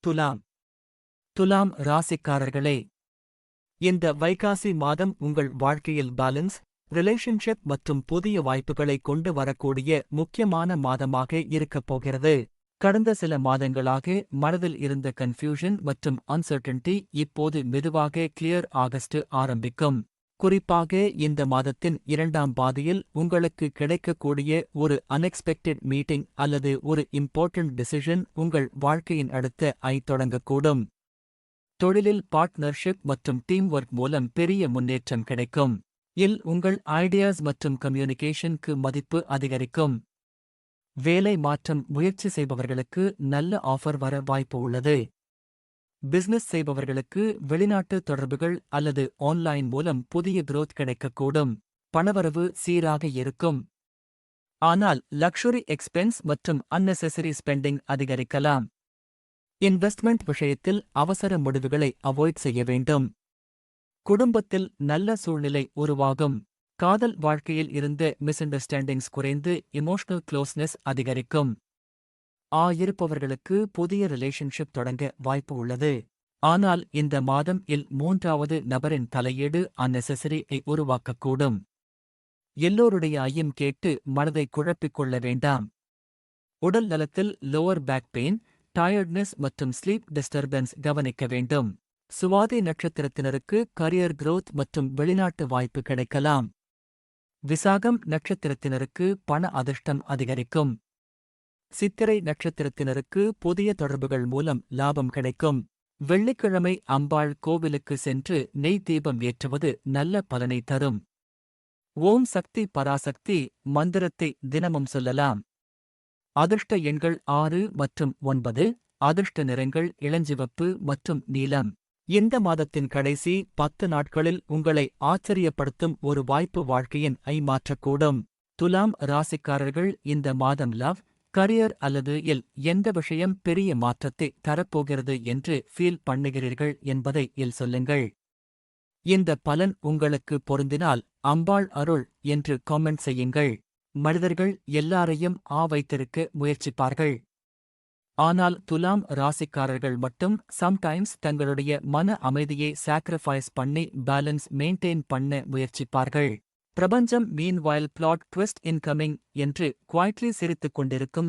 துலாம். துலாம் ராசிக்காரர்களே, இந்த வைகாசி மாதம் உங்கள் வாழ்க்கையில் பேலன்ஸ், ரிலேஷன்ஷிப் மற்றும் புதிய வாய்ப்புகளை கொண்டு வரக்கூடிய முக்கியமான மாதமாக இருக்கப் போகிறது. கடந்த சில மாதங்களாக மனதில் இருந்த கன்ஃபியூஷன் மற்றும் அன்சர்டனிட்டி இப்போது மெதுவாக கிளியர் ஆகஸ்ட் ஆரம்பிக்கும். குறிப்பாக இந்த மாதத்தின் இரண்டாம் பாதியில் உங்களுக்கு கிடைக்கக்கூடிய ஒரு அன்எக்ஸ்பெக்டட் மீட்டிங் அல்லது ஒரு இம்பார்ட்டன்ட் டிசிஷன் உங்கள் வாழ்க்கையின் அடுத்த தொடங்கக்கூடும். தொழிலில் பார்ட்னர்ஷிப் மற்றும் டீம் ஒர்க் மூலம் பெரிய முன்னேற்றம் கிடைக்கும். உங்கள் ஐடியாஸ் மற்றும் கம்யூனிகேஷனுக்கு மதிப்பு அதிகரிக்கும். வேலை மாற்றம் முயற்சி செய்பவர்களுக்கு நல்ல ஆஃபர் வர வாய்ப்பு உள்ளது. பிசினஸ் செய்பவர்களுக்கு வெளிநாட்டு தொடர்புகள் அல்லது ஆன்லைன் மூலம் புதிய growth கிடைக்கக்கூடும். பணவரவு சீராக இருக்கும். ஆனால் லக்ஸுரி எக்ஸ்பென்ஸ் மற்றும் unnecessary ஸ்பெண்டிங் அதிகரிக்கலாம். இன்வெஸ்ட்மெண்ட் விஷயத்தில் அவசர முடிவுகளை அவாய்ட் செய்ய வேண்டும். குடும்பத்தில் நல்ல சூழ்நிலை உருவாகும். காதல் வாழ்க்கையில் இருந்த மிஸ் அண்டர்ஸ்டாண்டிங்ஸ் குறைந்து எமோஷனல் க்ளோஸ்னஸ் அதிகரிக்கும். இருப்பவர்களுக்கு புதிய ரிலேஷன்ஷிப் தொடங்க வாய்ப்பு உள்ளது. ஆனால் இந்த மாதம் மூன்றாவது நபரின் தலையீடு unnecessary உருவாக்கக்கூடும். எல்லோருடைய ஐயம் கேட்டு மனதை குழப்பிக் கொள்ள வேண்டாம். உடல் நலத்தில் லோவர் பேக் பெயின், டயர்ட்னஸ் மற்றும் ஸ்லீப் டிஸ்டர்பன்ஸ் கவனிக்க வேண்டும். சுவாதி நட்சத்திரத்தினருக்கு கரியர் growth மற்றும் வெளிநாட்டு வாய்ப்பு கிடைக்கலாம். விசாகம் நட்சத்திரத்தினருக்கு பண அதிர்ஷ்டம் அதிகரிக்கும். சித்திரை நட்சத்திரத்தினருக்கு புதிய தொடர்புகள் மூலம் லாபம் கிடைக்கும். வெள்ளிக்கிழமை அம்பாள் கோவிலுக்கு சென்று நெய் தீபம் ஏற்றுவது நல்ல பலனை தரும். ஓம் சக்தி பராசக்தி மந்திரத்தை தினமும் சொல்லலாம். அதிர்ஷ்ட எண்கள் 6 மற்றும் 9. அதிர்ஷ்ட நிறங்கள் இளஞ்சிவப்பு மற்றும் நீலம். இந்த மாதத்தின் கடைசி 10 நாட்களில் உங்களை ஆச்சரியப்படுத்தும் ஒரு வாய்ப்பு வாழ்க்கையின் மாற்றக்கூடும். துலாம் ராசிக்காரர்கள் இந்த மாதம் லவ், கரியர் அல்லது எந்த விஷயம் பெரிய மாற்றத்தை தரப்போகிறது என்று ஃபீல் பண்ணுகிறீர்கள் என்பதை சொல்லுங்கள். இந்த பலன் உங்களுக்கு பொருந்தினால் அம்பாள் அருள் என்று காமெண்ட் செய்யுங்கள். மனிதர்கள் எல்லாரையும் வைத்திருக்க முயற்சிப்பார்கள். ஆனால் துலாம் ராசிக்காரர்கள் மட்டும் சம்டைம்ஸ் தங்களுடைய மன அமைதியை சாக்ரிஃபைஸ் பண்ணி பேலன்ஸ் மெயின்டைன் பண்ண முயற்சிப்பார்கள். பிரபஞ்சம் மீன்வைல் பிளாட் ட்விஸ்ட் இன்கமிங் என்று குவாய்ட்லி சிரித்துக் கொண்டிருக்கும்.